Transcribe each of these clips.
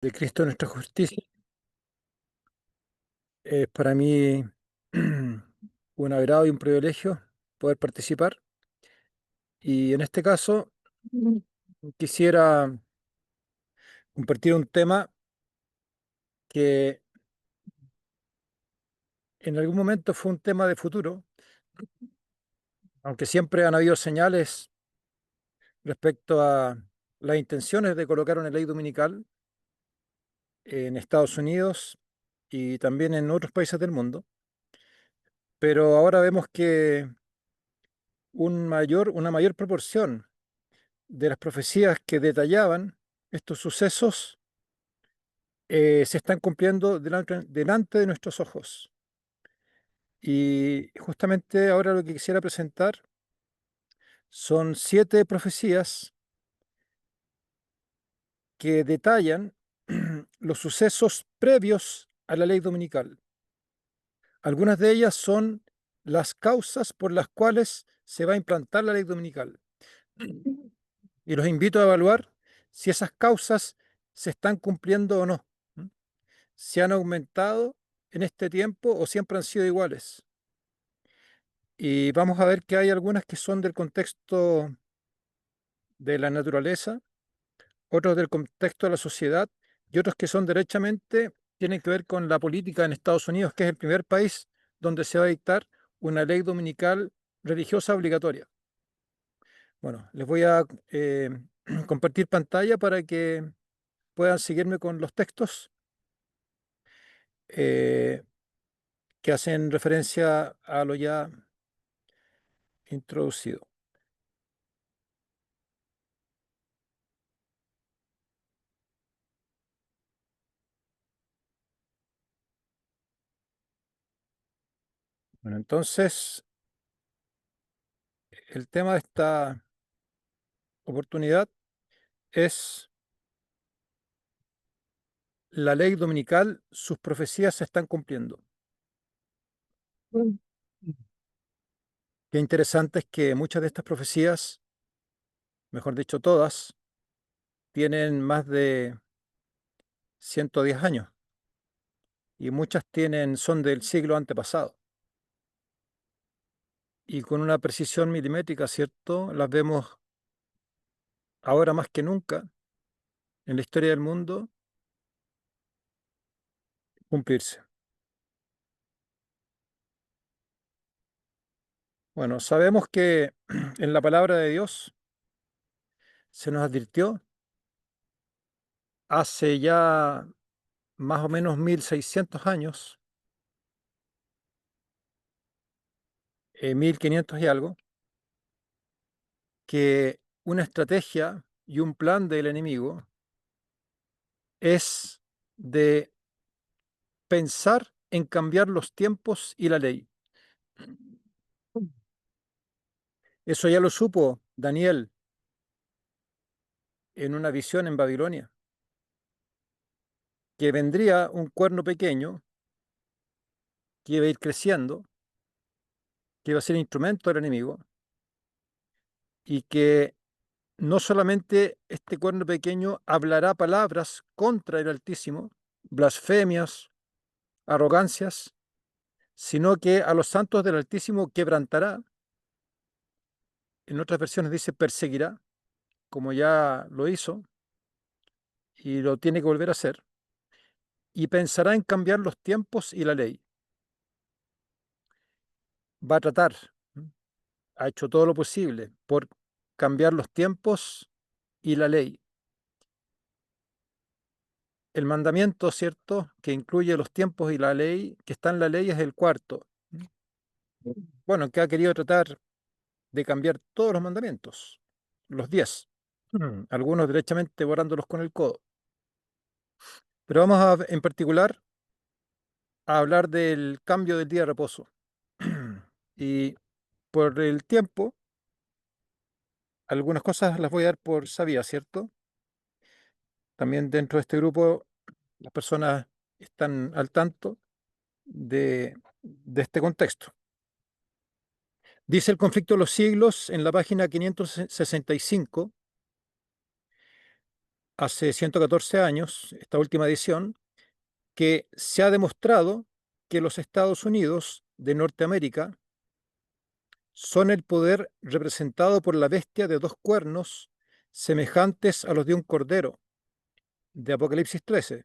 de Cristo nuestra justicia. Es para mí un agrado y un privilegio poder participar. Y en este caso quisiera compartir un tema que en algún momento fue un tema de futuro, aunque siempre han habido señales respecto a las intenciones de colocar una ley dominical en Estados Unidos y también en otros países del mundo. Pero ahora vemos que una mayor proporción de las profecías que detallaban estos sucesos se están cumpliendo delante de nuestros ojos. Y justamente ahora lo que quisiera presentar son 7 profecías que detallan los sucesos previos a la ley dominical. Algunas de ellas son las causas por las cuales se va a implantar la ley dominical. Y los invito a evaluar si esas causas se están cumpliendo o no. Si han aumentado en este tiempo o siempre han sido iguales. Y vamos a ver que hay algunas que son del contexto de la naturaleza, otros del contexto de la sociedad y otros que son derechamente, tienen que ver con la política en Estados Unidos, que es el primer país donde se va a dictar una ley dominical religiosa obligatoria. Bueno, les voy a compartir pantalla para que puedan seguirme con los textos eh, que hacen referencia a lo ya introducido. Bueno, entonces, el tema de esta oportunidad es la ley dominical, sus profecías se están cumpliendo. Mm. Qué interesante es que muchas de estas profecías, mejor dicho, todas, tienen más de 110 años y muchas son del siglo antepasado. Y con una precisión milimétrica, ¿cierto? Las vemos ahora más que nunca en la historia del mundo cumplirse. Bueno, sabemos que en la palabra de Dios se nos advirtió hace ya más o menos 1600 años, 1500 y algo, que una estrategia y un plan del enemigo es de pensar en cambiar los tiempos y la ley. Eso ya lo supo Daniel en una visión en Babilonia, que vendría un cuerno pequeño que iba a ir creciendo, que iba a ser instrumento del enemigo, y que no solamente este cuerno pequeño hablará palabras contra el Altísimo, blasfemias, arrogancias, sino que a los santos del Altísimo quebrantará. En otras versiones dice perseguirá, como ya lo hizo y lo tiene que volver a hacer, y pensará en cambiar los tiempos y la ley. Va a tratar, ha hecho todo lo posible por cambiar los tiempos y la ley. El mandamiento, ¿cierto?, que incluye los tiempos y la ley, que está en la ley, es el cuarto. Bueno, que ha querido tratar de cambiar todos los mandamientos, los 10, algunos derechamente borrándolos con el codo. Pero vamos en particular a hablar del cambio del día de reposo. Y por el tiempo, algunas cosas las voy a dar por sabidas, ¿cierto? También dentro de este grupo, las personas están al tanto de este contexto. Dice el conflicto de los siglos en la página 565 hace 114 años, esta última edición, que se ha demostrado que los Estados Unidos de Norteamérica son el poder representado por la bestia de dos cuernos semejantes a los de un cordero, de Apocalipsis 13,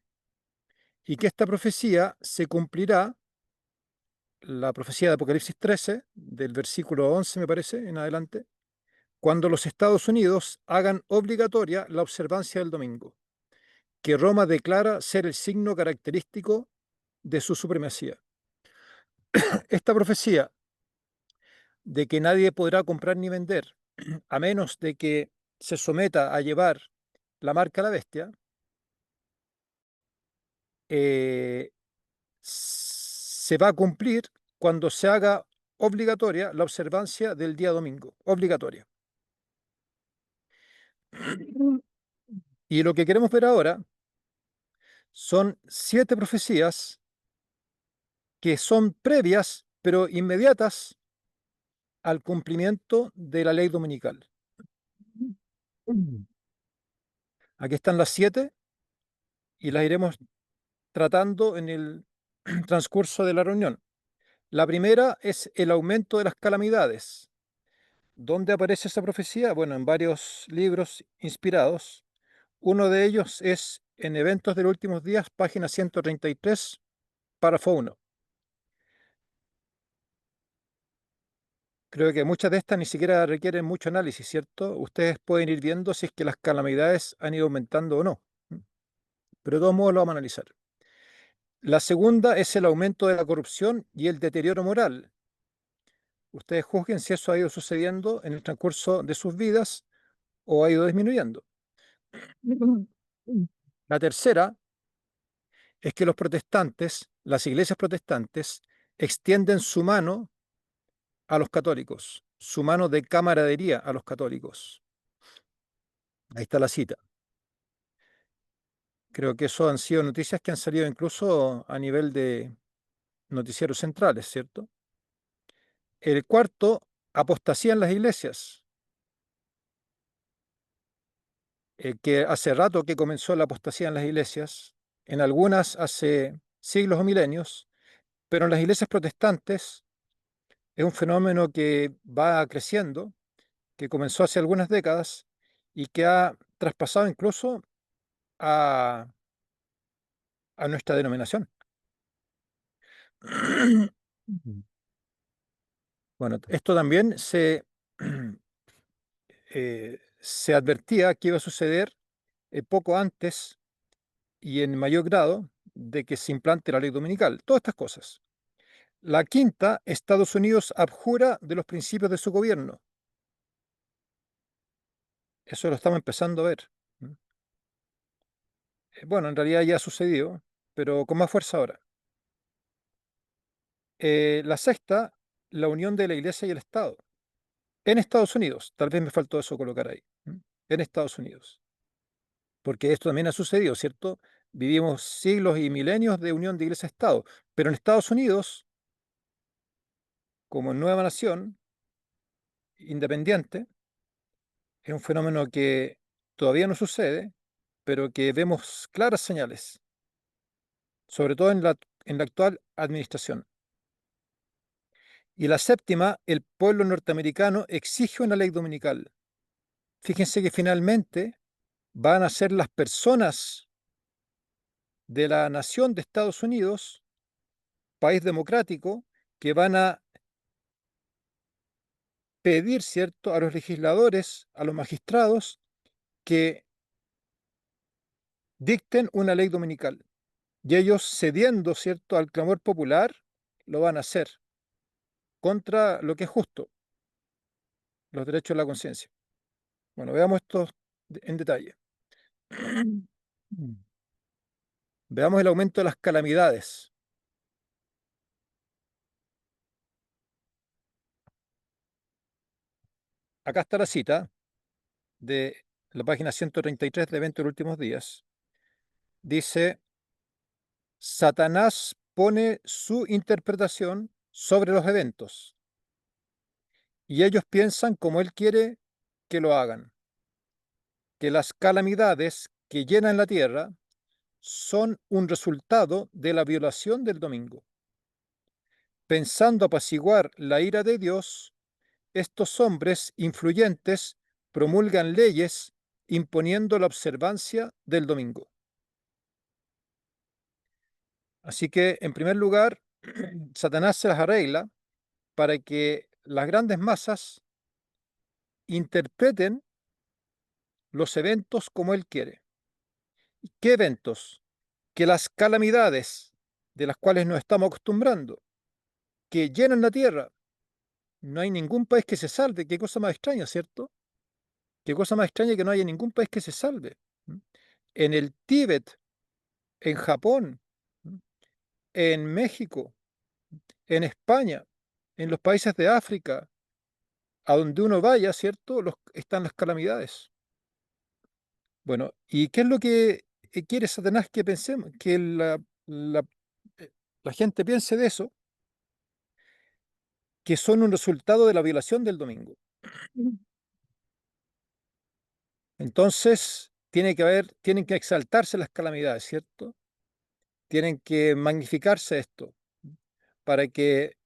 y que esta profecía se cumplirá, la profecía de Apocalipsis 13, del versículo 11 me parece, en adelante, cuando los Estados Unidos hagan obligatoria la observancia del domingo, que Roma declara ser el signo característico de su supremacía. Esta profecía de que nadie podrá comprar ni vender a menos de que se someta a llevar la marca a la bestia, eh, se va a cumplir cuando se haga obligatoria la observancia del día domingo, obligatoria. Y lo que queremos ver ahora son 7 profecías que son previas, pero inmediatas al cumplimiento de la ley dominical. Aquí están las 7 y las iremos tratando en el transcurso de la reunión. La primera es el aumento de las calamidades. ¿Dónde aparece esa profecía? Bueno, en varios libros inspirados. Uno de ellos es en Eventos de los Últimos Días, página 133, párrafo 1. Creo que muchas de estas ni siquiera requieren mucho análisis, ¿cierto? Ustedes pueden ir viendo si es que las calamidades han ido aumentando o no. Pero de todos modos lo vamos a analizar. La segunda es el aumento de la corrupción y el deterioro moral. Ustedes juzguen si eso ha ido sucediendo en el transcurso de sus vidas o ha ido disminuyendo. La tercera es que los protestantes, las iglesias protestantes, extienden su mano a los católicos, su mano de camaradería a los católicos. Ahí está la cita. Creo que eso han sido noticias que han salido incluso a nivel de noticieros centrales, ¿cierto? El cuarto, apostasía en las iglesias, que hace rato que comenzó la apostasía en las iglesias, en algunas hace siglos o milenios, pero en las iglesias protestantes es un fenómeno que va creciendo, que comenzó hace algunas décadas y que ha traspasado incluso a, a nuestra denominación. Bueno, esto también se advertía que iba a suceder poco antes y en mayor grado de que se implante la ley dominical. Todas estas cosas. La quinta, Estados Unidos abjura de los principios de su gobierno. Eso lo estamos empezando a ver. Bueno, en realidad ya ha sucedido, pero con más fuerza ahora. La sexta, la unión de la Iglesia y el Estado. En Estados Unidos, tal vez me faltó eso colocar ahí. En Estados Unidos. Porque esto también ha sucedido, ¿cierto? Vivimos siglos y milenios de unión de Iglesia-Estado, pero en Estados Unidos, como nueva nación independiente, es un fenómeno que todavía no sucede, pero que vemos claras señales, sobre todo en la actual administración. Y la séptima, el pueblo norteamericano exige una ley dominical. Fíjense que finalmente van a ser las personas de la nación de Estados Unidos, país democrático, que van a pedir, ¿cierto?, a los legisladores, a los magistrados, que dicten una ley dominical. Y ellos, cediendo, ¿cierto?, al clamor popular, lo van a hacer contra lo que es justo, los derechos de la conciencia. Bueno, veamos esto en detalle. Veamos el aumento de las calamidades. Acá está la cita de la página 133 de Eventos de los Últimos Días. Dice, Satanás pone su interpretación sobre los eventos y ellos piensan como él quiere que lo hagan, que las calamidades que llenan la tierra son un resultado de la violación del domingo. Pensando apaciguar la ira de Dios, estos hombres influyentes promulgan leyes imponiendo la observancia del domingo. Así que, en primer lugar, Satanás se las arregla para que las grandes masas interpreten los eventos como él quiere. ¿Qué eventos? Que las calamidades de las cuales nos estamos acostumbrando, que llenan la tierra, no hay ningún país que se salve. Qué cosa más extraña, ¿cierto? Qué cosa más extraña que no haya ningún país que se salve. En el Tíbet, en Japón, en México, en España, en los países de África, a donde uno vaya, ¿cierto? Están las calamidades. Bueno, ¿y qué es lo que quiere Satanás que pensemos? Que eh, la gente piense de eso, que son un resultado de la violación del domingo. Entonces, tienen que exaltarse las calamidades, ¿cierto? Tienen que magnificarse esto para que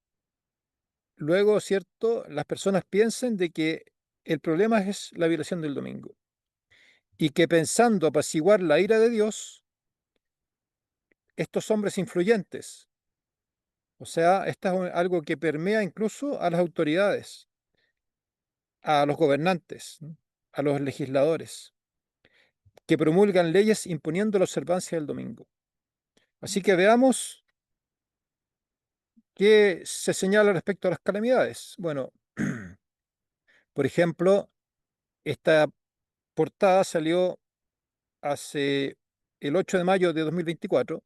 luego, ¿cierto?, las personas piensen de que el problema es la violación del domingo y que pensando apaciguar la ira de Dios, estos hombres influyentes, o sea, esto es algo que permea incluso a las autoridades, a los gobernantes, ¿no?, a los legisladores, que promulgan leyes imponiendo la observancia del domingo. Así que veamos qué se señala respecto a las calamidades. Bueno, por ejemplo, esta portada salió hace el 8 de mayo de 2024.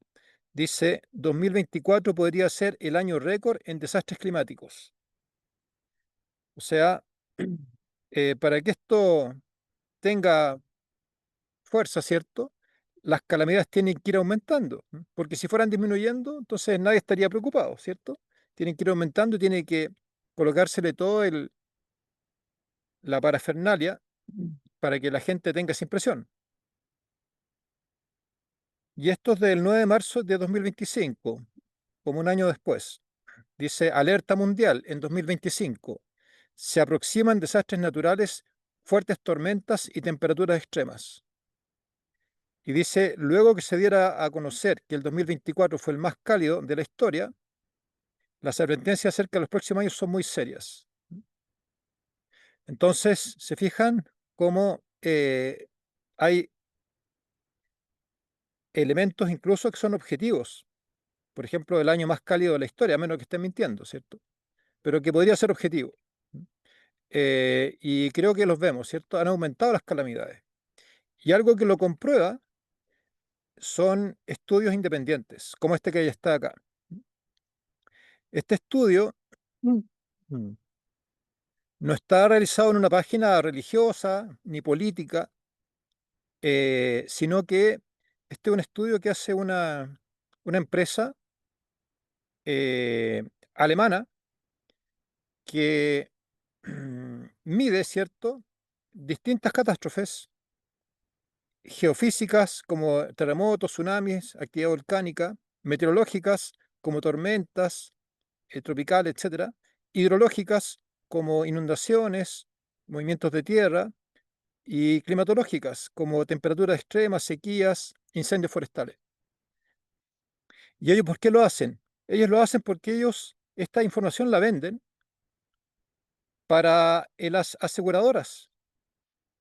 Dice, 2024 podría ser el año récord en desastres climáticos. O sea, para que esto tenga fuerza, ¿cierto? Las calamidades tienen que ir aumentando, ¿m? Porque si fueran disminuyendo, entonces nadie estaría preocupado, ¿cierto? Tienen que ir aumentando y tiene que colocársele todo la parafernalia para que la gente tenga esa impresión. Y esto es del 9 de marzo de 2025, como un año después. Dice, alerta mundial en 2025. Se aproximan desastres naturales, fuertes tormentas y temperaturas extremas. Y dice, luego que se diera a conocer que el 2024 fue el más cálido de la historia, las advertencias acerca de los próximos años son muy serias. Entonces, se fijan cómo hay elementos incluso que son objetivos. Por ejemplo, el año más cálido de la historia, a menos que estén mintiendo, ¿cierto? Pero que podría ser objetivo. Y creo que los vemos, ¿cierto? Han aumentado las calamidades. Y algo que lo comprueba son estudios independientes, como este que ya está acá. Este estudio mm, no está realizado en una página religiosa ni política, sino que este es un estudio que hace una empresa alemana que mide, ¿cierto?, distintas catástrofes geofísicas como terremotos, tsunamis, actividad volcánica, meteorológicas como tormentas tropicales, etcétera, hidrológicas como inundaciones, movimientos de tierra y climatológicas como temperaturas extremas, sequías, incendios forestales. ¿Y ellos por qué lo hacen? Ellos lo hacen porque ellos esta información la venden para las aseguradoras,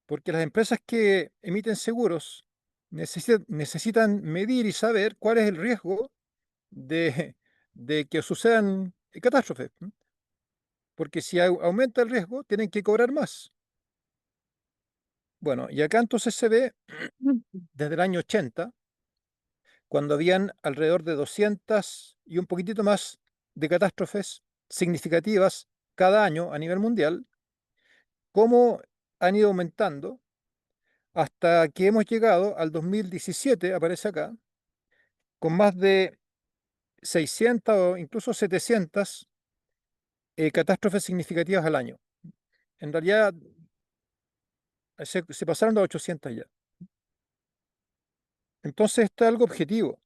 porque las empresas que emiten seguros necesitan medir y saber cuál es el riesgo de, de que sucedan catástrofes, ¿m? Porque si aumenta el riesgo, tienen que cobrar más. Bueno, y acá entonces se ve desde el año 80, cuando habían alrededor de 200 y un poquitito más de catástrofes significativas cada año a nivel mundial, cómo han ido aumentando hasta que hemos llegado al 2017, aparece acá, con más de 600 o incluso 700 catástrofes significativas al año. En realidad se pasaron los 800 ya. Entonces, esto es algo objetivo.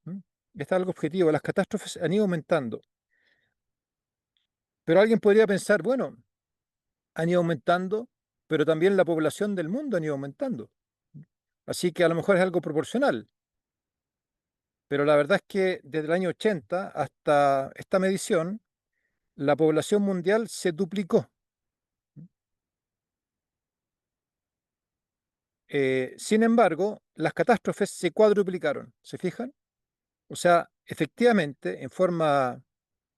Está algo objetivo. Las catástrofes han ido aumentando. Pero alguien podría pensar, bueno, han ido aumentando, pero también la población del mundo ha ido aumentando. Así que a lo mejor es algo proporcional. Pero la verdad es que desde el año 80 hasta esta medición, la población mundial se duplicó. Sin embargo, las catástrofes se cuadruplicaron. ¿Se fijan? O sea, efectivamente, en forma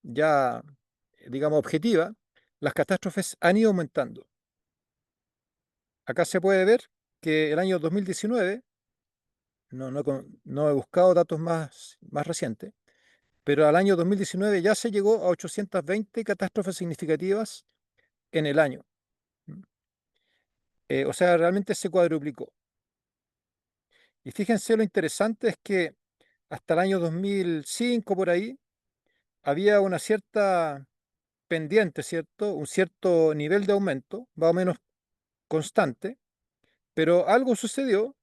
ya, digamos, objetiva, las catástrofes han ido aumentando. Acá se puede ver que el año 2019, no he buscado datos más recientes, pero al año 2019 ya se llegó a 820 catástrofes significativas en el año. O sea, realmente se cuadruplicó. Y fíjense lo interesante es que hasta el año 2005 por ahí había una cierta pendiente, ¿cierto? Un cierto nivel de aumento, más o menos constante, pero algo sucedió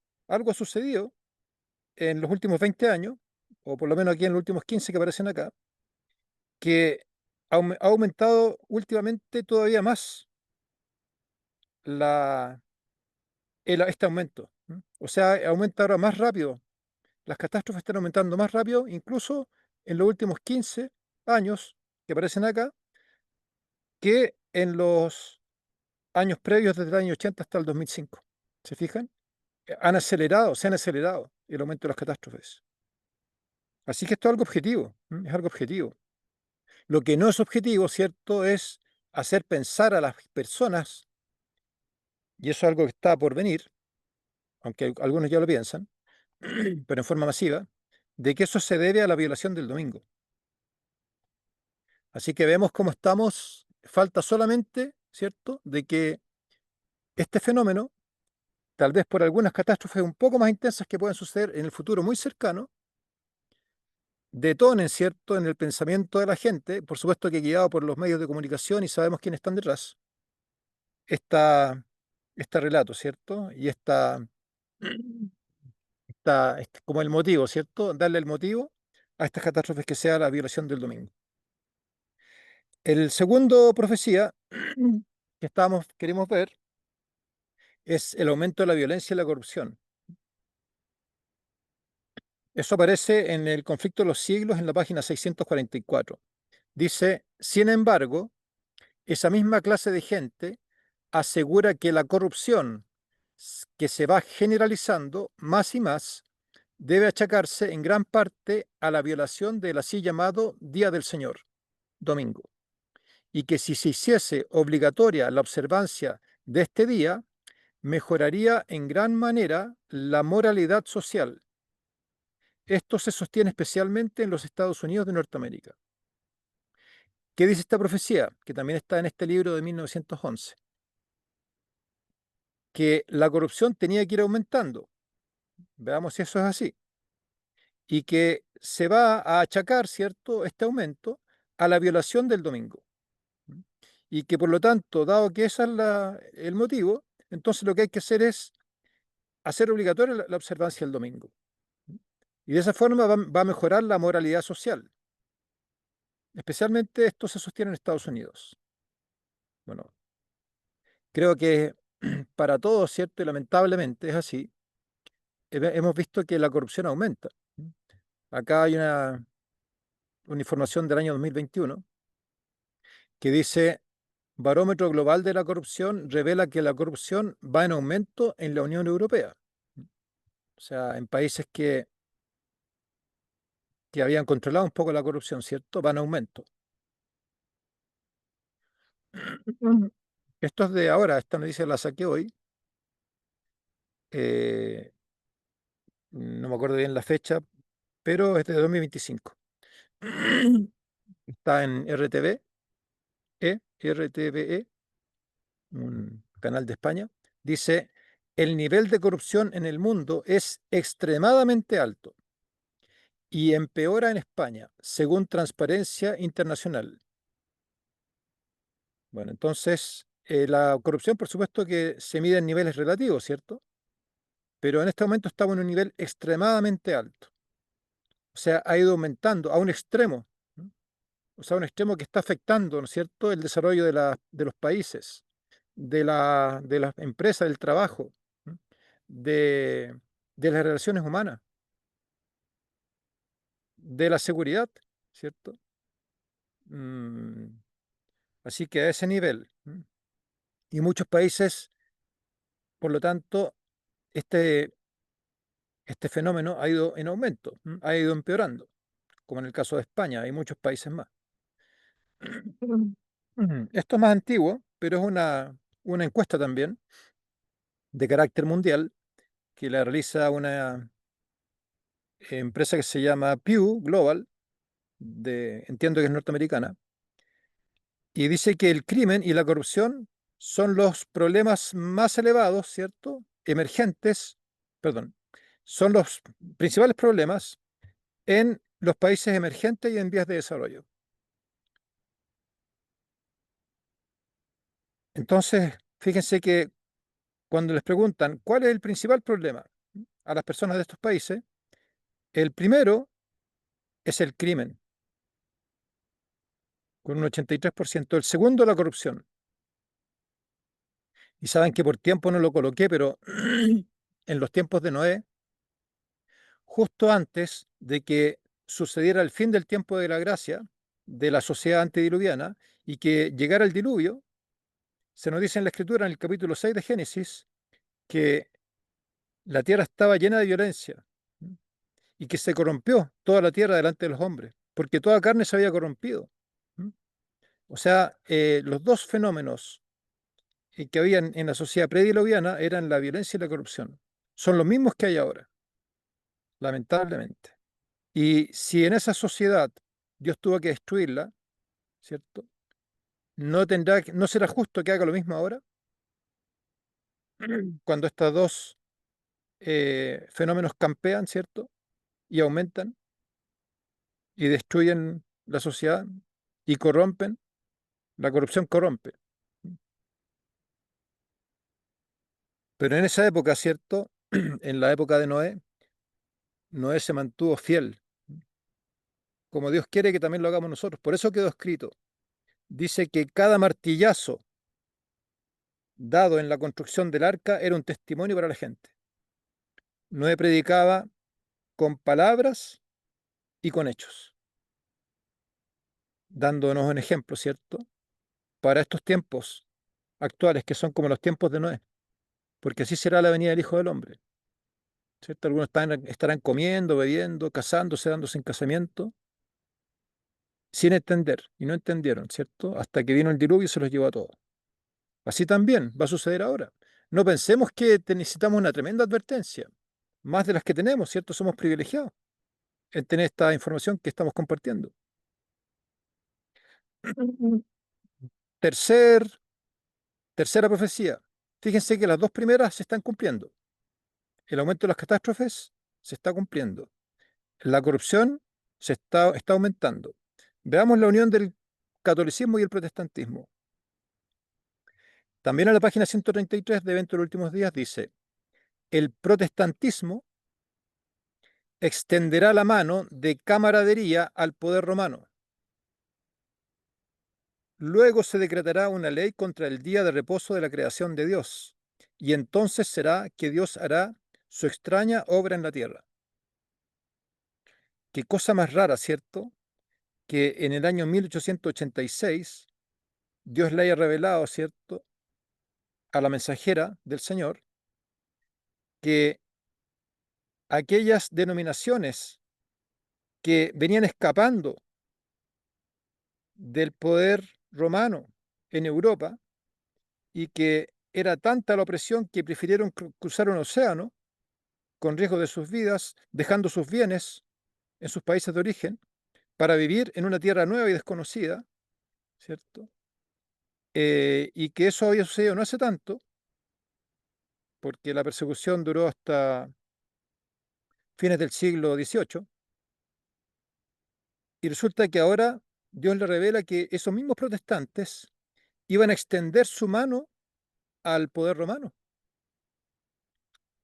en los últimos 20 años, o por lo menos aquí en los últimos 15 que aparecen acá, que ha aumentado últimamente todavía más la, este aumento. O sea, aumenta ahora más rápido. Las catástrofes están aumentando más rápido, incluso en los últimos 15 años que aparecen acá, que en los años previos desde el año 80 hasta el 2005. ¿Se fijan? Se han acelerado el aumento de las catástrofes. Así que esto es algo objetivo, es algo objetivo. Lo que no es objetivo, ¿cierto?, es hacer pensar a las personas, y eso es algo que está por venir, aunque algunos ya lo piensan, pero en forma masiva, de que eso se debe a la violación del domingo. Así que vemos cómo estamos, falta solamente, ¿cierto?, de que este fenómeno, tal vez por algunas catástrofes un poco más intensas que pueden suceder en el futuro muy cercano, detonen, ¿cierto?, en el pensamiento de la gente, por supuesto que guiado por los medios de comunicación y sabemos quiénes están detrás, esta, este relato, ¿cierto? Y como el motivo, ¿cierto? Darle el motivo a estas catástrofes que sea la violación del domingo. El segundo profecía que queremos ver es el aumento de la violencia y la corrupción. Eso aparece en el conflicto de los siglos en la página 644. Dice, sin embargo, esa misma clase de gente asegura que la corrupción que se va generalizando más y más debe achacarse en gran parte a la violación del así llamado Día del Señor, domingo, y que si se hiciese obligatoria la observancia de este día, mejoraría en gran manera la moralidad social. Esto se sostiene especialmente en los Estados Unidos de Norteamérica. ¿Qué dice esta profecía? Que también está en este libro de 1911. Que la corrupción tenía que ir aumentando. Veamos si eso es así. Y que se va a achacar, ¿cierto?, este aumento a la violación del domingo. Y que por lo tanto, dado que ese es el motivo, entonces lo que hay que hacer es hacer obligatoria la observancia del domingo. Y de esa forma va a mejorar la moralidad social. Especialmente esto se sostiene en Estados Unidos. Bueno, creo que para todos, ¿cierto? Y lamentablemente es así. Hemos visto que la corrupción aumenta. Acá hay una información del año 2021 que dice, Barómetro Global de la Corrupción revela que la corrupción va en aumento en la Unión Europea. O sea, en países que habían controlado un poco la corrupción, ¿cierto? Va en aumento. Esto es de ahora, esta noticia la saqué hoy. eh, no me acuerdo bien la fecha, pero es de 2025. Está en RTVE, un canal de España. Dice, el nivel de corrupción en el mundo es extremadamente alto y empeora en España, según Transparencia Internacional. Bueno, entonces, la corrupción, por supuesto que se mide en niveles relativos, ¿cierto? pero en este momento estamos en un nivel extremadamente alto. O sea, ha ido aumentando a un extremo, ¿no? O sea, un extremo que está afectando, ¿no es cierto?, el desarrollo de los países, de las empresas, del trabajo, ¿no? de, de las relaciones humanas, de la seguridad, ¿cierto? Mm, así que a ese nivel, ¿no? Y muchos países, por lo tanto, este, este fenómeno ha ido en aumento, ¿no? Ha ido empeorando, como en el caso de España y muchos países más. Esto es más antiguo, pero es una encuesta también de carácter mundial que la realiza una empresa que se llama Pew Global, entiendo que es norteamericana, y dice que el crimen y la corrupción son los problemas más elevados, ¿cierto? Emergentes, perdón, son los principales problemas en los países emergentes y en vías de desarrollo. Entonces, fíjense que cuando les preguntan cuál es el principal problema a las personas de estos países, el primero es el crimen, con un 83%. El segundo, la corrupción. Y saben que por tiempo no lo coloqué, pero en los tiempos de Noé, justo antes de que sucediera el fin del tiempo de la gracia, de la sociedad antediluviana, y que llegara el diluvio, se nos dice en la Escritura, en el capítulo 6 de Génesis, que la tierra estaba llena de violencia y que se corrompió toda la tierra delante de los hombres, porque toda carne se había corrompido. O sea, los dos fenómenos que habían en la sociedad prediluviana eran la violencia y la corrupción. Son los mismos que hay ahora, lamentablemente. Y si en esa sociedad Dios tuvo que destruirla, ¿cierto? No será justo que haga lo mismo ahora, cuando estos dos fenómenos campean, ¿cierto? Y aumentan y destruyen la sociedad y corrompen. La corrupción corrompe. Pero en esa época, ¿cierto? En la época de Noé, Noé se mantuvo fiel, como Dios quiere que también lo hagamos nosotros. Por eso quedó escrito. Dice que cada martillazo dado en la construcción del arca era un testimonio para la gente. Noé predicaba con palabras y con hechos, dándonos un ejemplo, ¿cierto? Para estos tiempos actuales, que son como los tiempos de Noé, porque así será la venida del Hijo del Hombre, ¿cierto? Algunos estarán comiendo, bebiendo, casándose, dándose en casamiento, sin entender, y no entendieron, ¿cierto? Hasta que vino el diluvio y se los llevó a todos. Así también va a suceder ahora. No pensemos que necesitamos una tremenda advertencia, más de las que tenemos, ¿cierto? Somos privilegiados en tener esta información que estamos compartiendo. Tercer, tercera profecía. Fíjense que las dos primeras se están cumpliendo. El aumento de las catástrofes se está cumpliendo. La corrupción está aumentando. Veamos la unión del catolicismo y el protestantismo. También en la página 133 de Evento de los Últimos Días dice, el protestantismo extenderá la mano de camaradería al poder romano. Luego se decretará una ley contra el día de reposo de la creación de Dios, y entonces será que Dios hará su extraña obra en la tierra. Qué cosa más rara, ¿cierto? Que en el año 1886 Dios le haya revelado, ¿cierto?, a la mensajera del Señor que aquellas denominaciones que venían escapando del poder romano en Europa y que era tanta la opresión que prefirieron cruzar un océano con riesgo de sus vidas, dejando sus bienes en sus países de origen para vivir en una tierra nueva y desconocida, ¿cierto? Y que eso había sucedido no hace tanto, porque la persecución duró hasta fines del siglo XVIII, y resulta que ahora Dios le revela que esos mismos protestantes iban a extender su mano al poder romano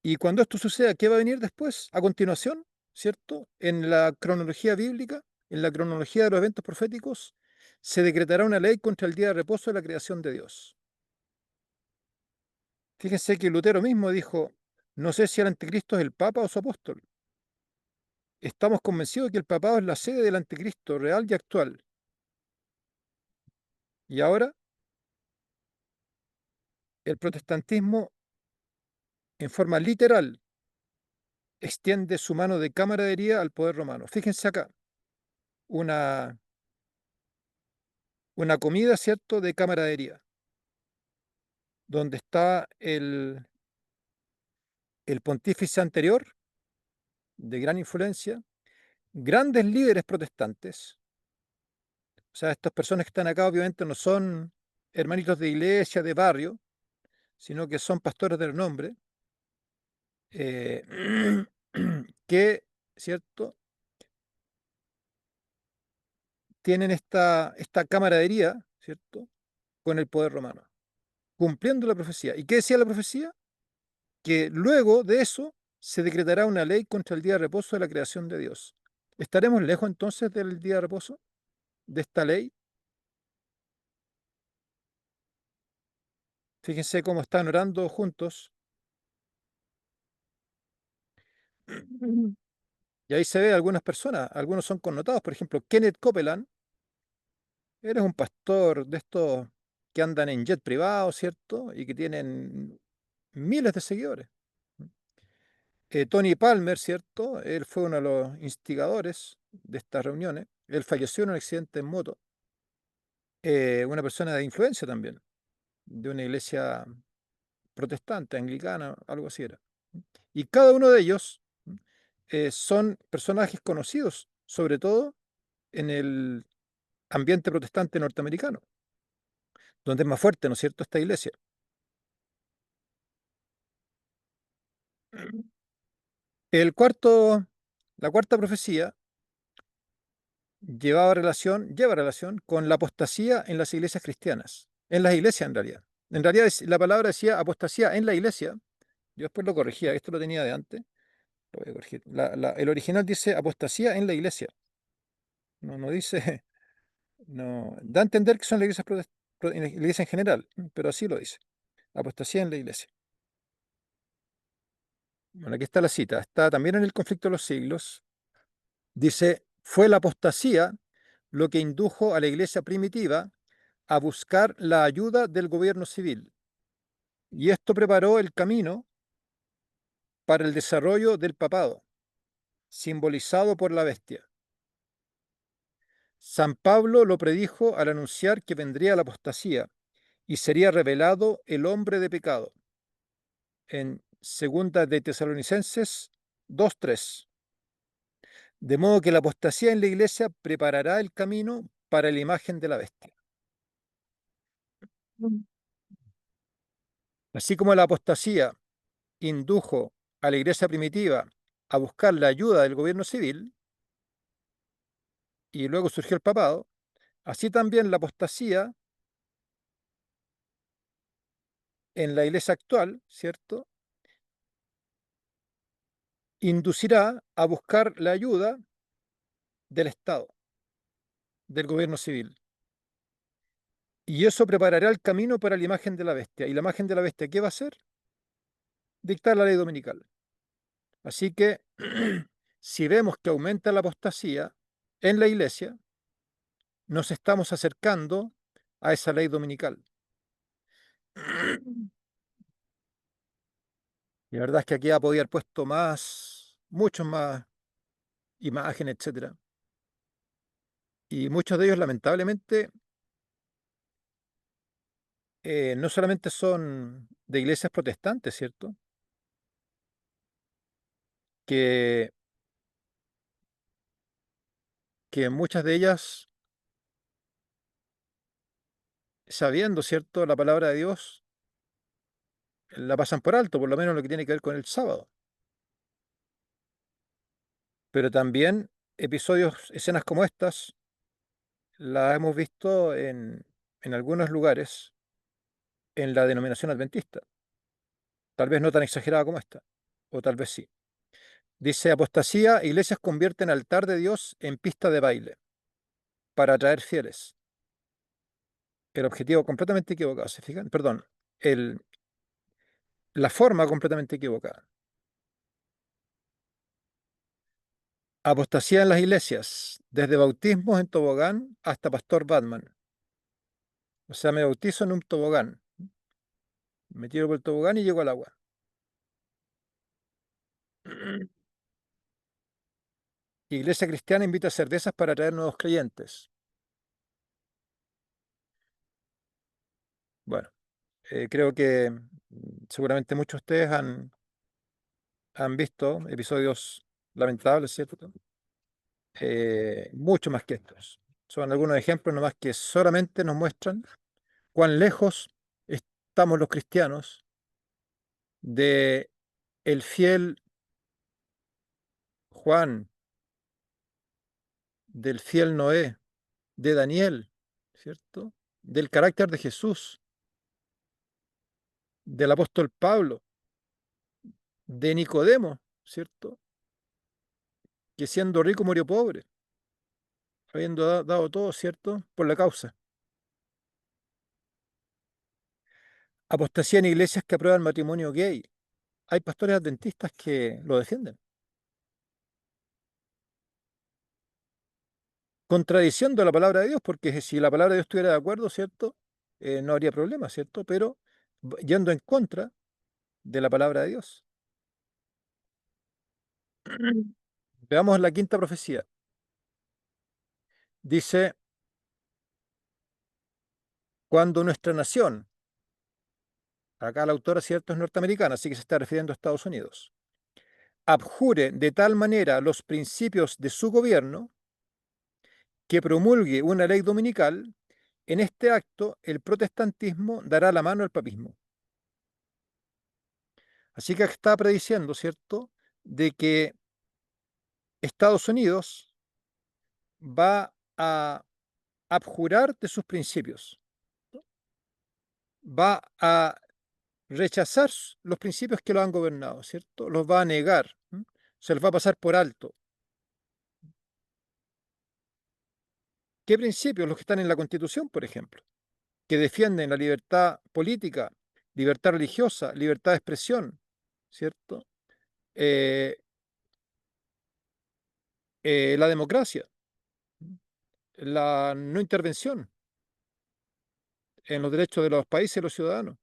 Y cuando esto suceda, ¿qué va a venir después? A continuación, ¿cierto? En la cronología bíblica, en la cronología de los eventos proféticos, se decretará una ley contra el día de reposo de la creación de Dios. Fíjense que Lutero mismo dijo, no sé si el anticristo es el Papa o su apóstol. Estamos convencidos de que el papado es la sede del anticristo real y actual. Y ahora el protestantismo, en forma literal, extiende su mano de camaradería al poder romano. Fíjense acá, una, una comida, ¿cierto?, de camaradería, donde está el pontífice anterior, de gran influencia, grandes líderes protestantes. O sea, estas personas que están acá obviamente no son hermanitos de iglesia, de barrio, sino que son pastores de renombre, eh, que, ¿cierto?, tienen esta camaradería, ¿cierto?, con el poder romano, cumpliendo la profecía. ¿Y qué decía la profecía? Que luego de eso se decretará una ley contra el día de reposo de la creación de Dios. ¿Estaremos lejos entonces del día de reposo, de esta ley? Fíjense cómo están orando juntos. Y ahí se ve algunas personas, algunos son connotados, por ejemplo, Kenneth Copeland, eres un pastor de estos que andan en jet privado, ¿cierto? Y que tienen miles de seguidores. Tony Palmer, ¿cierto? Él fue uno de los instigadores de estas reuniones. Él falleció en un accidente en moto. Una persona de influencia también, de una iglesia protestante, anglicana, algo así era. Y cada uno de ellos son personajes conocidos, sobre todo en el ambiente protestante norteamericano, donde es más fuerte, ¿no es cierto?, esta iglesia. El cuarto, la cuarta profecía lleva relación con la apostasía en las iglesias cristianas, en las iglesias en realidad. En realidad la palabra decía apostasía en la iglesia, yo después lo corregía, esto lo tenía de antes, lo voy a corregir. El original dice apostasía en la iglesia, no dice, no, da a entender que son las iglesias, en la iglesia en general, pero así lo dice, apostasía en la iglesia. Bueno, aquí está la cita, está también en el conflicto de los siglos, dice, fue la apostasía lo que indujo a la iglesia primitiva a buscar la ayuda del gobierno civil, y esto preparó el camino para el desarrollo del papado, simbolizado por la bestia. San Pablo lo predijo al anunciar que vendría la apostasía y sería revelado el hombre de pecado, en Segunda de Tesalonicenses 2:3. De modo que la apostasía en la iglesia preparará el camino para la imagen de la bestia. Así como la apostasía indujo a la iglesia primitiva a buscar la ayuda del gobierno civil y luego surgió el papado, así también la apostasía en la iglesia actual, ¿cierto?, inducirá a buscar la ayuda del Estado, del gobierno civil. Y eso preparará el camino para la imagen de la bestia. ¿Y la imagen de la bestia qué va a hacer? Dictar la ley dominical. Así que si vemos que aumenta la apostasía en la iglesia, nos estamos acercando a esa ley dominical. Y la verdad es que aquí ha podido haber puesto más, muchos más imágenes, etcétera. Y muchos de ellos, lamentablemente, no solamente son de iglesias protestantes, ¿cierto? Que, que muchas de ellas, sabiendo, ¿cierto?, la palabra de Dios, la pasan por alto, por lo menos lo que tiene que ver con el sábado. Pero también episodios, escenas como estas, las hemos visto en algunos lugares en la denominación adventista, tal vez no tan exagerada como esta. o tal vez sí. Dice, apostasía, iglesias convierten altar de Dios en pista de baile para atraer fieles. El objetivo completamente equivocado, ¿se fijan? Perdón, el, la forma completamente equivocada. Apostasía en las iglesias, desde bautismos en tobogán hasta pastor Batman. O sea, me bautizo en un tobogán, me tiro por el tobogán y llego al agua. Iglesia cristiana invita a cervezas para atraer nuevos creyentes. Bueno, creo que seguramente muchos de ustedes han visto episodios lamentables, ¿cierto? Mucho más que estos. Son algunos ejemplos nomás que solamente nos muestran cuán lejos estamos los cristianos de el fiel Juan, del fiel Noé, de Daniel, ¿cierto? Del carácter de Jesús, del apóstol Pablo, de Nicodemo, ¿cierto? Que siendo rico murió pobre, habiendo dado todo, ¿cierto? Por la causa. Apostasía en iglesias que aprueban matrimonio gay. Hay pastores adventistas que lo defienden. Contradiciendo la palabra de Dios, porque si la palabra de Dios estuviera de acuerdo, ¿cierto? No habría problema, ¿cierto? Pero yendo en contra de la palabra de Dios. Veamos la quinta profecía. Dice, cuando nuestra nación, acá la autora, ¿cierto?, es norteamericana, así que se está refiriendo a Estados Unidos, abjure de tal manera los principios de su gobierno que promulgue una ley dominical, en este acto el protestantismo dará la mano al papismo. Así que está prediciendo, ¿cierto?, de que Estados Unidos va a abjurar de sus principios, va a rechazar los principios que lo han gobernado, ¿cierto? Los va a negar, ¿m? Se los va a pasar por alto. ¿Qué principios? Los que están en la Constitución, por ejemplo, que defienden la libertad política, libertad religiosa, libertad de expresión, ¿cierto? Eh, la democracia, la no intervención en los derechos de los países y los ciudadanos.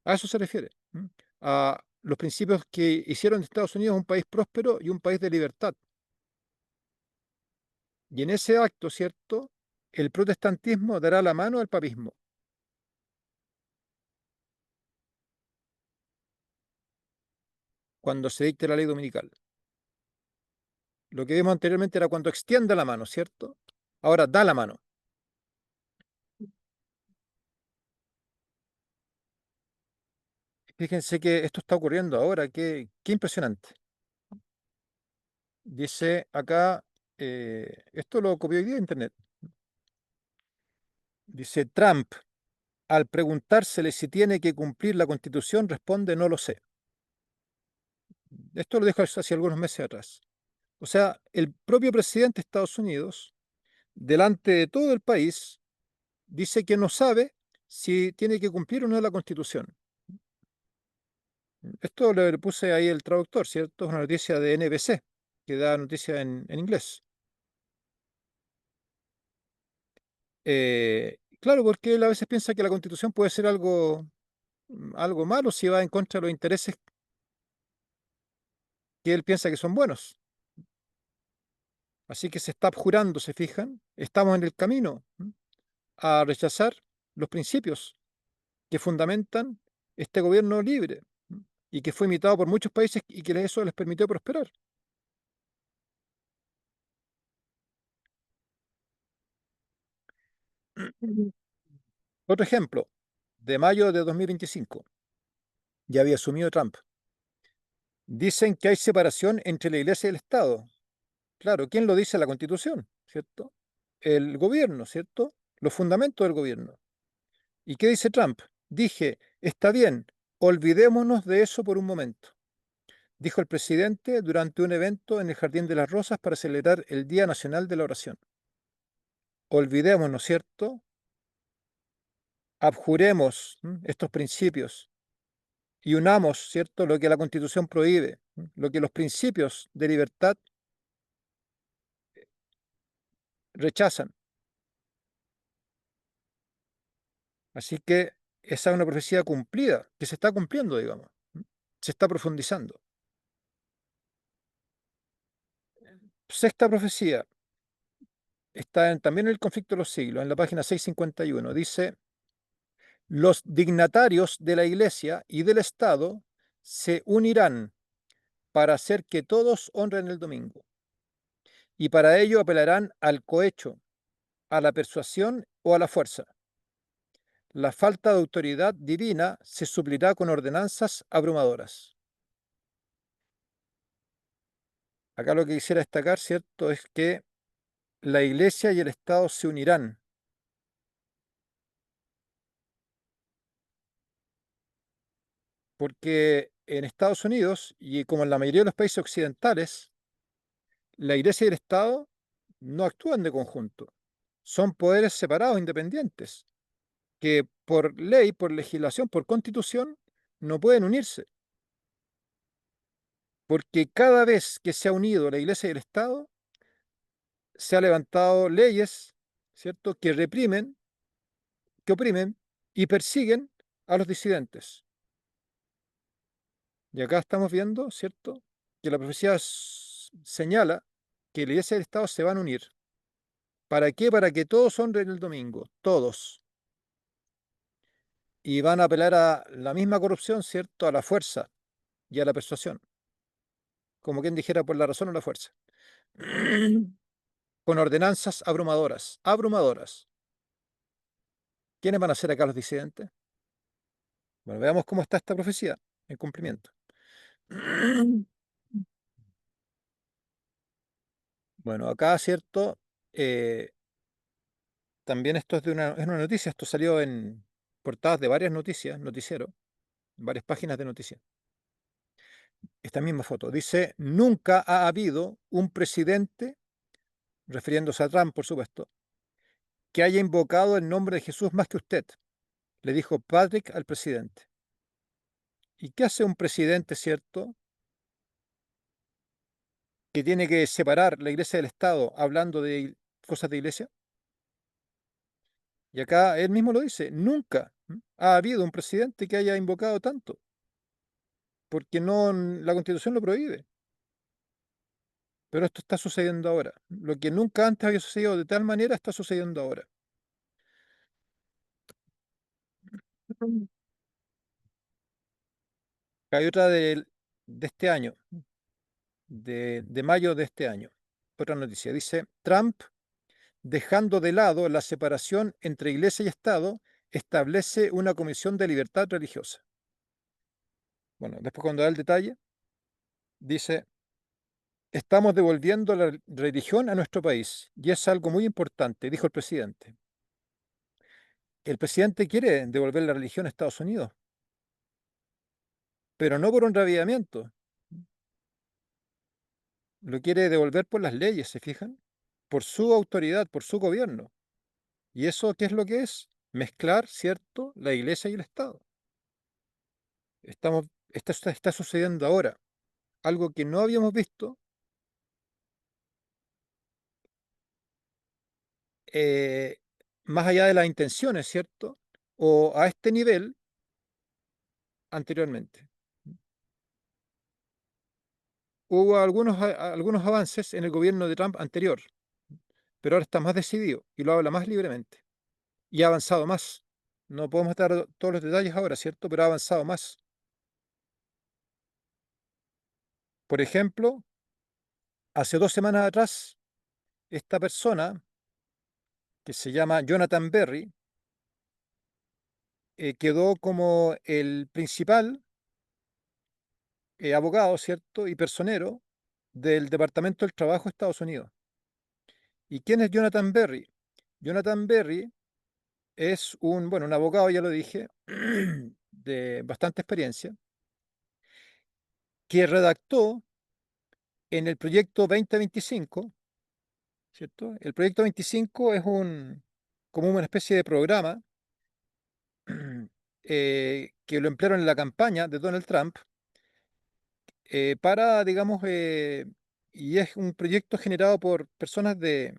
A eso se refiere. ¿M? A los principios que hicieron de Estados Unidos un país próspero y un país de libertad. Y en ese acto, ¿cierto? El protestantismo dará la mano al papismo cuando se dicte la ley dominical. Lo que vimos anteriormente era cuando extienda la mano, ¿cierto? Ahora da la mano. Fíjense que esto está ocurriendo ahora, qué impresionante. Dice acá, esto lo copió hoy día de internet. Dice Trump, al preguntársele si tiene que cumplir la Constitución, responde no lo sé. Esto lo dijo hace algunos meses atrás. O sea, el propio presidente de Estados Unidos, delante de todo el país, dice que no sabe si tiene que cumplir o no la Constitución. Esto le puse ahí el traductor, ¿cierto? Es una noticia de NBC, que da noticia en inglés. Claro, porque él a veces piensa que la Constitución puede ser algo malo si va en contra de los intereses que él piensa que son buenos. Así que se está abjurando, ¿se fijan? Estamos en el camino a rechazar los principios que fundamentan este gobierno libre y que fue imitado por muchos países y que eso les permitió prosperar. Otro ejemplo, de mayo de 2025, ya había asumido Trump. Dicen que hay separación entre la iglesia y el Estado. Claro, ¿quién lo dice? La Constitución, ¿cierto? El gobierno, ¿cierto? Los fundamentos del gobierno. ¿Y qué dice Trump? Dije, está bien, Olvidémonos de eso por un momento, dijo el presidente durante un evento en el Jardín de las Rosas para celebrar el Día Nacional de la Oración. Olvidémonos, ¿cierto? Abjuremos estos principios y unamos, ¿cierto?, lo que la Constitución prohíbe, lo que los principios de libertad rechazan. Así que esa es una profecía cumplida, que se está cumpliendo, digamos, se está profundizando. Sexta profecía, está también en el conflicto de los siglos, en la página 651, dice, los dignatarios de la Iglesia y del Estado se unirán para hacer que todos honren el domingo, y para ello apelarán al cohecho, a la persuasión o a la fuerza. La falta de autoridad divina se suplirá con ordenanzas abrumadoras. Acá lo que quisiera destacar, ¿cierto?, es que la Iglesia y el Estado se unirán, porque en Estados Unidos, y como en la mayoría de los países occidentales, la Iglesia y el Estado no actúan de conjunto. Son poderes separados, independientes, que por ley, por legislación, por constitución, no pueden unirse, porque cada vez que se ha unido la Iglesia y el Estado, se han levantado leyes, ¿cierto?, que reprimen, que oprimen y persiguen a los disidentes. Y acá estamos viendo, ¿cierto?, que la profecía señala que la Iglesia y el Estado se van a unir. ¿Para qué? Para que todos honren el domingo, todos. Y van a apelar a la misma corrupción, ¿cierto?, a la fuerza y a la persuasión, como quien dijera por la razón o la fuerza, con ordenanzas abrumadoras, abrumadoras. ¿Quiénes van a ser acá los disidentes? Bueno, veamos cómo está esta profecía en cumplimiento. Bueno, acá, ¿cierto? Eh, También esto es una noticia, esto salió en portadas de varias noticias, noticiero, varias páginas de noticias. Esta misma foto dice, nunca ha habido un presidente, refiriéndose a Trump, por supuesto, que haya invocado el nombre de Jesús más que usted, le dijo Patrick al presidente. ¿Y qué hace un presidente, cierto, que tiene que separar la iglesia del Estado hablando de cosas de iglesia? Y acá él mismo lo dice, nunca ha habido un presidente que haya invocado tanto, porque no, la Constitución lo prohíbe. Pero esto está sucediendo ahora. Lo que nunca antes había sucedido de tal manera está sucediendo ahora. Mm. Hay otra de este año, de mayo de este año. Otra noticia. Dice, Trump, dejando de lado la separación entre iglesia y Estado, establece una comisión de libertad religiosa. Bueno, después cuando da el detalle, dice, estamos devolviendo la religión a nuestro país y es algo muy importante, dijo el presidente. El presidente quiere devolver la religión a Estados Unidos, pero no por un ravillamiento. Lo quiere devolver por las leyes, ¿se fijan? Por su autoridad, por su gobierno. ¿Y eso qué es lo que es? Mezclar, ¿cierto?, la iglesia y el Estado. Está sucediendo ahora, algo que no habíamos visto eh, más allá de las intenciones, ¿cierto? O a este nivel anteriormente. Hubo algunos avances en el gobierno de Trump anterior, pero ahora está más decidido y lo habla más libremente. Y ha avanzado más. No podemos dar todos los detalles ahora, ¿cierto? Pero ha avanzado más. Por ejemplo, hace 2 semanas atrás, esta persona, que se llama Jonathan Berry, quedó como el principal abogado, ¿cierto? Y personero del Departamento del Trabajo de Estados Unidos. ¿Y quién es Jonathan Berry? Jonathan Berry es un abogado, ya lo dije, de bastante experiencia, que redactó en el proyecto 2025, ¿cierto? El proyecto 25 es como una especie de programa que lo emplearon en la campaña de Donald Trump para, digamos, y es un proyecto generado por personas de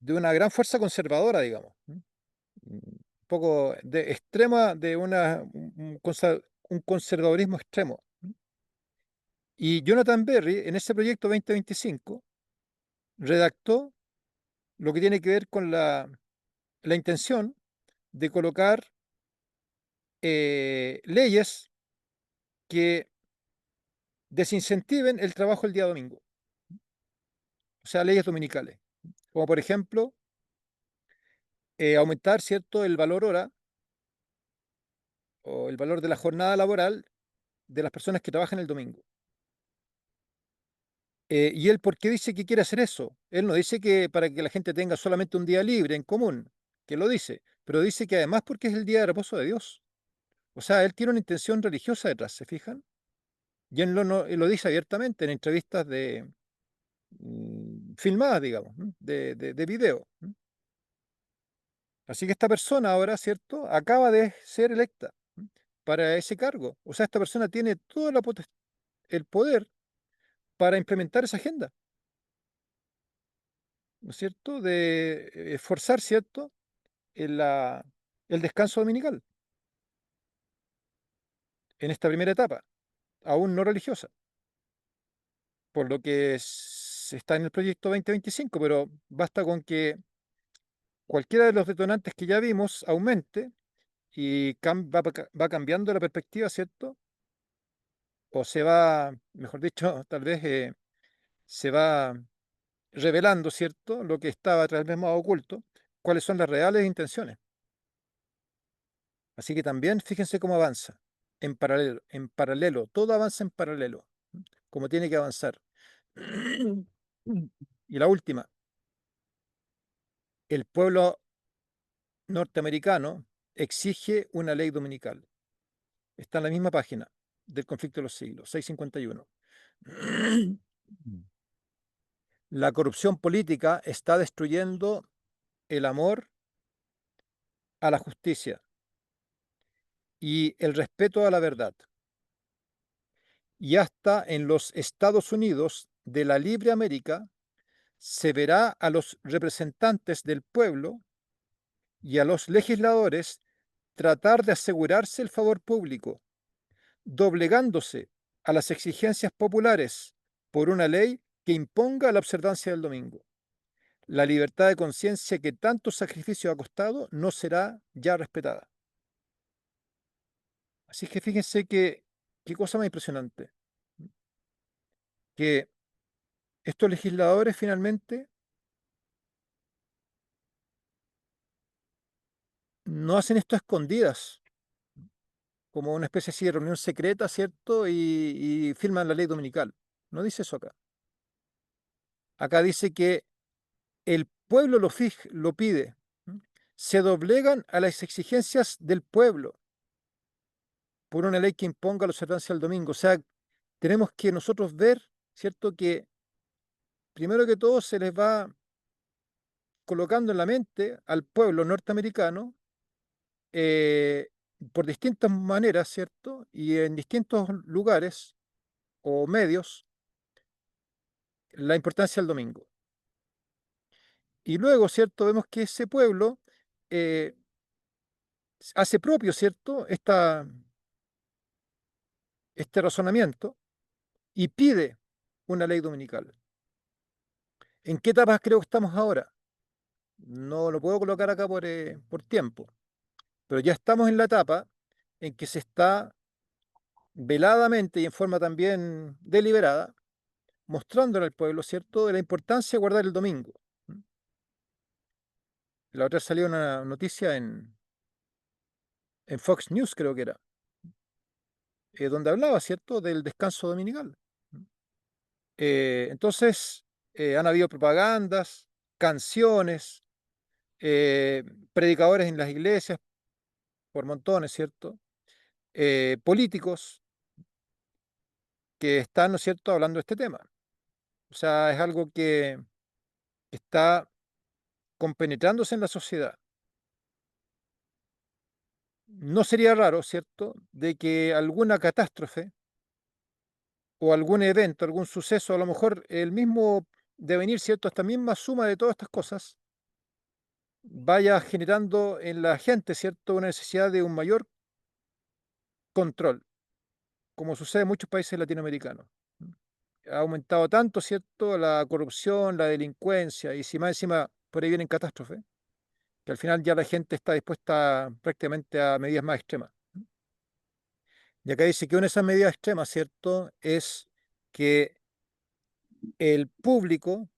una gran fuerza conservadora, digamos, ¿no? Un poco de extrema, de un conservadurismo extremo, ¿no? Y Jonathan Berry, en ese proyecto 2025, redactó lo que tiene que ver con la intención de colocar leyes que desincentiven el trabajo el día domingo, o sea, leyes dominicales, como por ejemplo aumentar, ¿cierto?, el valor hora o el valor de la jornada laboral de las personas que trabajan el domingo. ¿Y él por qué dice que quiere hacer eso? Él no dice que para que la gente tenga solamente un día libre en común, que lo dice, pero dice que además porque es el día de reposo de Dios. O sea, él tiene una intención religiosa detrás, ¿se fijan? Y él él lo dice abiertamente en entrevistas filmadas, digamos, ¿no? De video, ¿no? Así que esta persona ahora, ¿cierto? Acaba de ser electa, ¿no?, para ese cargo. O sea, esta persona tiene todo el poder para implementar esa agenda, ¿no es cierto? De forzar, ¿cierto?, en el descanso dominical en esta primera etapa, aún no religiosa, por lo que está en el proyecto 2025, pero basta con que cualquiera de los detonantes que ya vimos aumente y va cambiando la perspectiva, ¿cierto? O se va, mejor dicho, tal vez se va revelando, ¿cierto?, lo que estaba tal vez más oculto, cuáles son las reales intenciones. Así que también fíjense cómo avanza, en paralelo, todo avanza en paralelo, como tiene que avanzar. Y la última, el pueblo norteamericano exige una ley dominical. Está en la misma página del conflicto de los siglos, 651. La corrupción política está destruyendo el amor a la justicia y el respeto a la verdad. Y hasta en los Estados Unidos de la libre América se verá a los representantes del pueblo y a los legisladores tratar de asegurarse el favor público, doblegándose a las exigencias populares por una ley que imponga la observancia del domingo. La libertad de conciencia que tanto sacrificio ha costado no será ya respetada. Así que fíjense que qué cosa más impresionante, que estos legisladores finalmente no hacen esto a escondidas, como una especie así de reunión secreta, ¿cierto? Y firman la ley dominical. No dice eso acá. Acá dice que el pueblo lo pide. Se doblegan a las exigencias del pueblo por una ley que imponga la observancia del domingo. O sea, tenemos que nosotros ver, ¿cierto?, que primero que todo se les va colocando en la mente al pueblo norteamericano eh, por distintas maneras, ¿cierto? Y en distintos lugares o medios, la importancia del domingo. Y luego, ¿cierto? Vemos que ese pueblo eh, hace propio, ¿cierto?, este razonamiento y pide una ley dominical. ¿En qué etapas creo que estamos ahora? No lo puedo colocar acá por tiempo, pero ya estamos en la etapa en que se está veladamente y en forma también deliberada mostrándole al pueblo, ¿cierto?, de la importancia de guardar el domingo. La otra salió una noticia en Fox News, creo que era, donde hablaba, ¿cierto?, del descanso dominical. Entonces, han habido propagandas, canciones, eh, predicadores en las iglesias, por montones, ¿cierto? Políticos que están, ¿no es cierto?, hablando de este tema. O sea, es algo que está compenetrándose en la sociedad. No sería raro, ¿cierto?, de que alguna catástrofe o algún evento, algún suceso, a lo mejor el mismo devenir, ¿cierto?, esta misma suma de todas estas cosas, vaya generando en la gente, ¿cierto?, una necesidad de un mayor control, como sucede en muchos países latinoamericanos. Ha aumentado tanto, ¿cierto?, la corrupción, la delincuencia, y si más encima por ahí vienen catástrofes, que al final ya la gente está dispuesta prácticamente a medidas más extremas. Y acá dice que una de esas medidas extremas, ¿cierto?, es que el público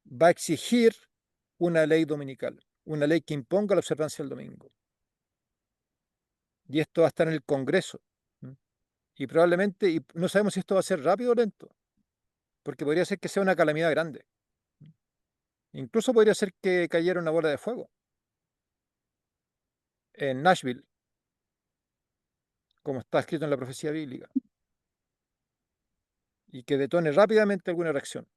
va a exigir una ley dominical, una ley que imponga la observancia del domingo. Y esto va a estar en el Congreso. Y probablemente, y no sabemos si esto va a ser rápido o lento, porque podría ser que sea una calamidad grande. Incluso podría ser que cayera una bola de fuego en Nashville, como está escrito en la profecía bíblica, y que detone rápidamente alguna reacción.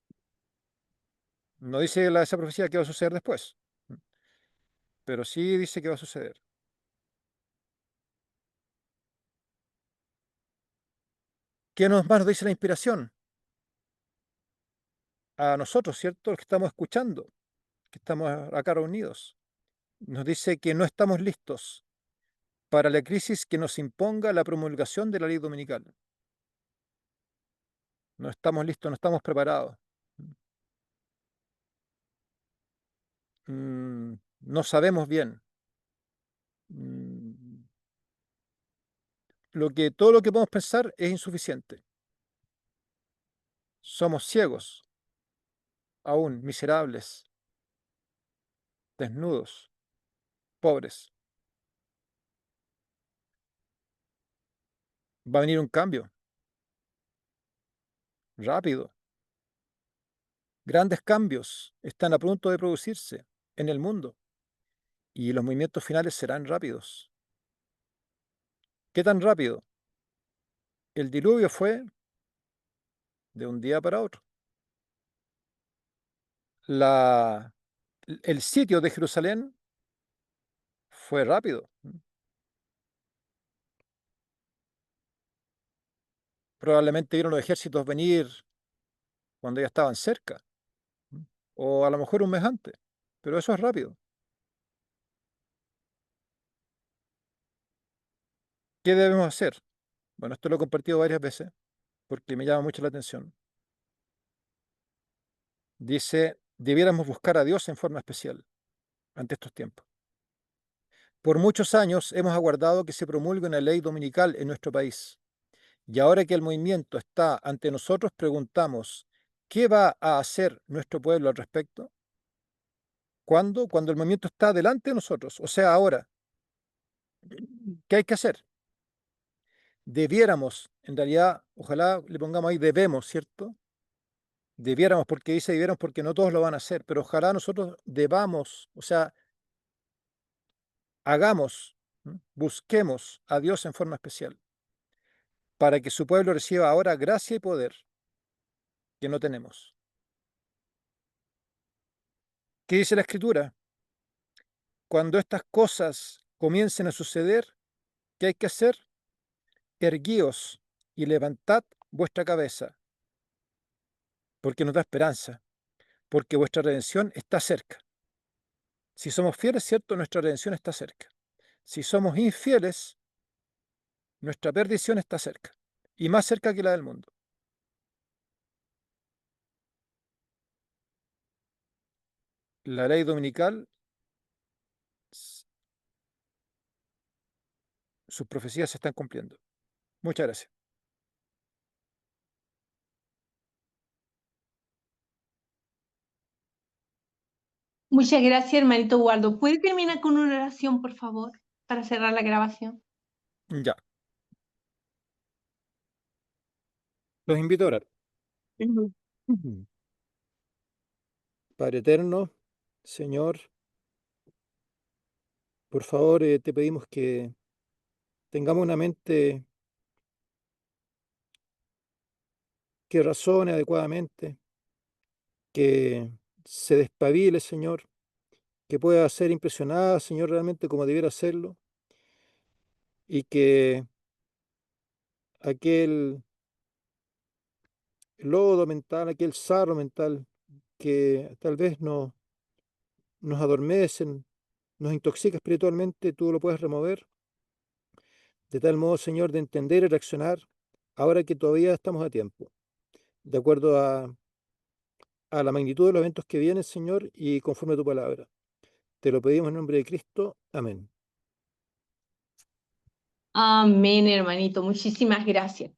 No dice esa profecía qué va a suceder después, pero sí dice que va a suceder. ¿Qué más nos dice la inspiración? A nosotros, ¿cierto? Los que estamos escuchando, que estamos acá reunidos. Nos dice que no estamos listos para la crisis que nos imponga la promulgación de la ley dominical. No estamos listos, no estamos preparados. No sabemos bien. Mm, todo lo que podemos pensar es insuficiente. Somos ciegos, aún miserables, desnudos, pobres. Va a venir un cambio rápido. Grandes cambios están a punto de producirse en el mundo y los movimientos finales serán rápidos. ¿Qué tan rápido? El diluvio fue de un día para otro. La, el sitio de Jerusalén fue rápido. Probablemente vieron los ejércitos venir cuando ya estaban cerca, o a lo mejor un mes antes, pero eso es rápido. ¿Qué debemos hacer? Bueno, esto lo he compartido varias veces porque me llama mucho la atención. Dice, debiéramos buscar a Dios en forma especial ante estos tiempos. Por muchos años hemos aguardado que se promulgue una ley dominical en nuestro país. Y ahora que el movimiento está ante nosotros, preguntamos, ¿qué va a hacer nuestro pueblo al respecto? ¿Cuándo? Cuando el movimiento está delante de nosotros, o sea, ahora. ¿Qué hay que hacer? Debiéramos, en realidad, ojalá le pongamos ahí, debemos, ¿cierto? Debiéramos, porque dice debiéramos porque no todos lo van a hacer, pero ojalá nosotros debamos, o sea, hagamos, busquemos a Dios en forma especial, para que su pueblo reciba ahora gracia y poder que no tenemos. ¿Qué dice la Escritura? Cuando estas cosas comiencen a suceder, ¿qué hay que hacer? Erguíos y levantad vuestra cabeza, porque nos da esperanza, porque vuestra redención está cerca. Si somos fieles, cierto, nuestra redención está cerca. Si somos infieles, nuestra perdición está cerca, y más cerca que la del mundo. La ley dominical, sus profecías se están cumpliendo. Muchas gracias. Muchas gracias, hermanito Waldo. ¿Puede terminar con una oración, por favor, para cerrar la grabación? Ya, los invito a orar. Ujú. Padre eterno, Señor, Por favor, te pedimos que tengamos una mente que razone adecuadamente, que se despabile, Señor, que pueda ser impresionada, Señor, realmente como debiera hacerlo, y que aquel lodo mental, aquel sarro mental que tal vez nos adormecen, nos intoxica espiritualmente, tú lo puedes remover, de tal modo, Señor, de entender y reaccionar ahora que todavía estamos a tiempo, de acuerdo a la magnitud de los eventos que vienen, Señor, y conforme a tu palabra. Te lo pedimos en nombre de Cristo. Amén. Amén, hermanito. Muchísimas gracias.